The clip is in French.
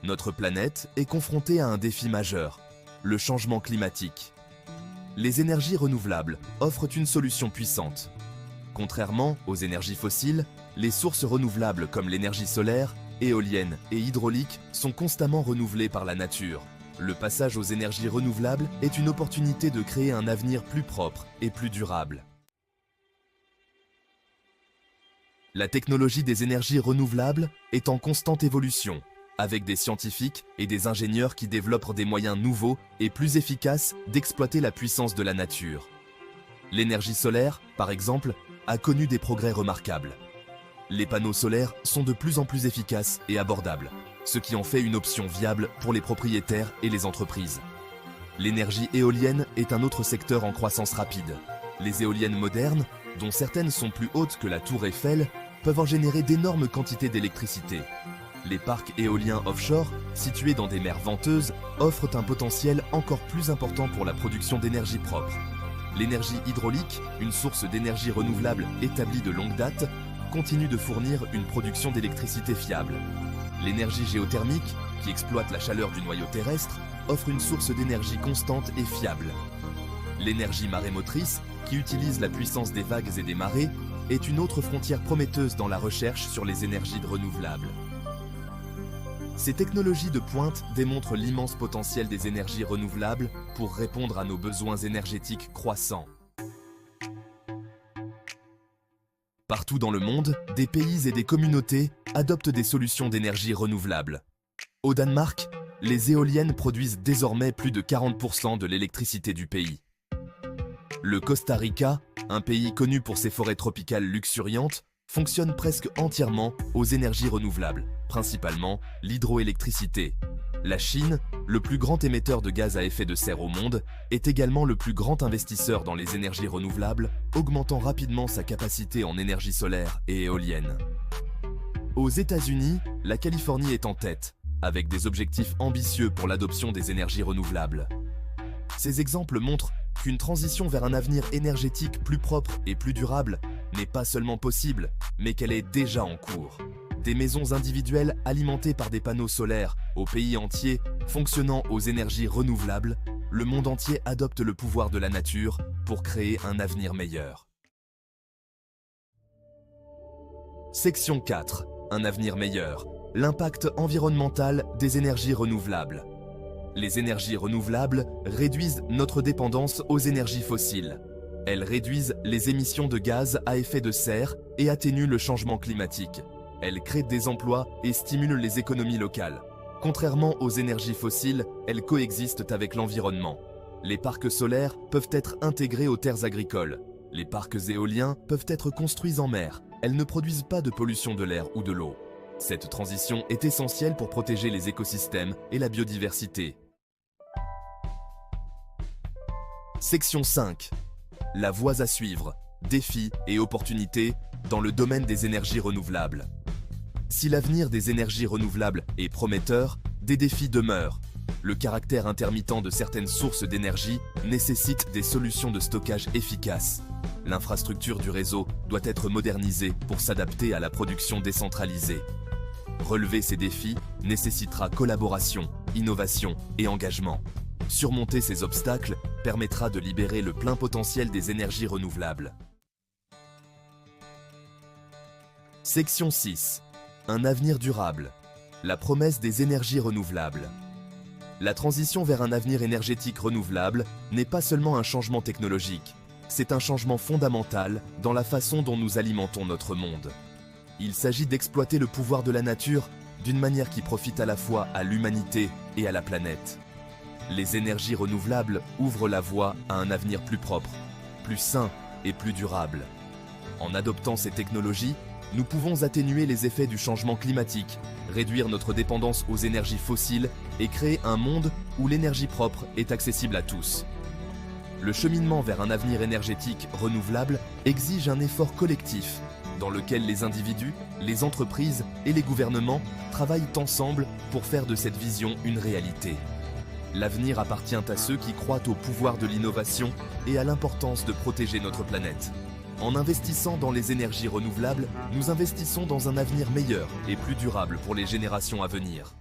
Notre planète est confrontée à un défi majeur, le changement climatique. Les énergies renouvelables offrent une solution puissante. Contrairement aux énergies fossiles, les sources renouvelables comme l'énergie solaire, éolienne et hydraulique sont constamment renouvelées par la nature. Le passage aux énergies renouvelables est une opportunité de créer un avenir plus propre et plus durable. La technologie des énergies renouvelables est en constante évolution, avec des scientifiques et des ingénieurs qui développent des moyens nouveaux et plus efficaces d'exploiter la puissance de la nature. L'énergie solaire, par exemple, a connu des progrès remarquables. Les panneaux solaires sont de plus en plus efficaces et abordables, ce qui en fait une option viable pour les propriétaires et les entreprises. L'énergie éolienne est un autre secteur en croissance rapide. Les éoliennes modernes, dont certaines sont plus hautes que la tour Eiffel, peuvent en générer d'énormes quantités d'électricité. Les parcs éoliens offshore, situés dans des mers venteuses, offrent un potentiel encore plus important pour la production d'énergie propre. L'énergie hydraulique, une source d'énergie renouvelable établie de longue date, continue de fournir une production d'électricité fiable. L'énergie géothermique, qui exploite la chaleur du noyau terrestre, offre une source d'énergie constante et fiable. L'énergie marémotrice, qui utilise la puissance des vagues et des marées, est une autre frontière prometteuse dans la recherche sur les énergies renouvelables. Ces technologies de pointe démontrent l'immense potentiel des énergies renouvelables pour répondre à nos besoins énergétiques croissants. Partout dans le monde, des pays et des communautés adoptent des solutions d'énergie renouvelable. Au Danemark, les éoliennes produisent désormais plus de 40% de l'électricité du pays. Le Costa Rica, un pays connu pour ses forêts tropicales luxuriantes, fonctionne presque entièrement aux énergies renouvelables, principalement l'hydroélectricité. La Chine, le plus grand émetteur de gaz à effet de serre au monde, est également le plus grand investisseur dans les énergies renouvelables, augmentant rapidement sa capacité en énergie solaire et éolienne. Aux États-Unis, la Californie est en tête, avec des objectifs ambitieux pour l'adoption des énergies renouvelables. Ces exemples montrent qu'une transition vers un avenir énergétique plus propre et plus durable n'est pas seulement possible, mais qu'elle est déjà en cours. Des maisons individuelles alimentées par des panneaux solaires au pays entier, fonctionnant aux énergies renouvelables, le monde entier adopte le pouvoir de la nature pour créer un avenir meilleur. Section 4. Un avenir meilleur. L'impact environnemental des énergies renouvelables. Les énergies renouvelables réduisent notre dépendance aux énergies fossiles. Elles réduisent les émissions de gaz à effet de serre et atténuent le changement climatique. Elles créent des emplois et stimulent les économies locales. Contrairement aux énergies fossiles, elles coexistent avec l'environnement. Les parcs solaires peuvent être intégrés aux terres agricoles. Les parcs éoliens peuvent être construits en mer. Elles ne produisent pas de pollution de l'air ou de l'eau. Cette transition est essentielle pour protéger les écosystèmes et la biodiversité. Section 5. La voie à suivre, défis et opportunités dans le domaine des énergies renouvelables. Si l'avenir des énergies renouvelables est prometteur, des défis demeurent. Le caractère intermittent de certaines sources d'énergie nécessite des solutions de stockage efficaces. L'infrastructure du réseau doit être modernisée pour s'adapter à la production décentralisée. Relever ces défis nécessitera collaboration, innovation et engagement. Surmonter ces obstacles permettra de libérer le plein potentiel des énergies renouvelables. Section 6. Un avenir durable. La promesse des énergies renouvelables. La transition vers un avenir énergétique renouvelable n'est pas seulement un changement technologique, c'est un changement fondamental dans la façon dont nous alimentons notre monde. Il s'agit d'exploiter le pouvoir de la nature d'une manière qui profite à la fois à l'humanité et à la planète. Les énergies renouvelables ouvrent la voie à un avenir plus propre, plus sain et plus durable. En adoptant ces technologies, nous pouvons atténuer les effets du changement climatique, réduire notre dépendance aux énergies fossiles et créer un monde où l'énergie propre est accessible à tous. Le cheminement vers un avenir énergétique renouvelable exige un effort collectif, dans lequel les individus, les entreprises et les gouvernements travaillent ensemble pour faire de cette vision une réalité. L'avenir appartient à ceux qui croient au pouvoir de l'innovation et à l'importance de protéger notre planète. En investissant dans les énergies renouvelables, nous investissons dans un avenir meilleur et plus durable pour les générations à venir.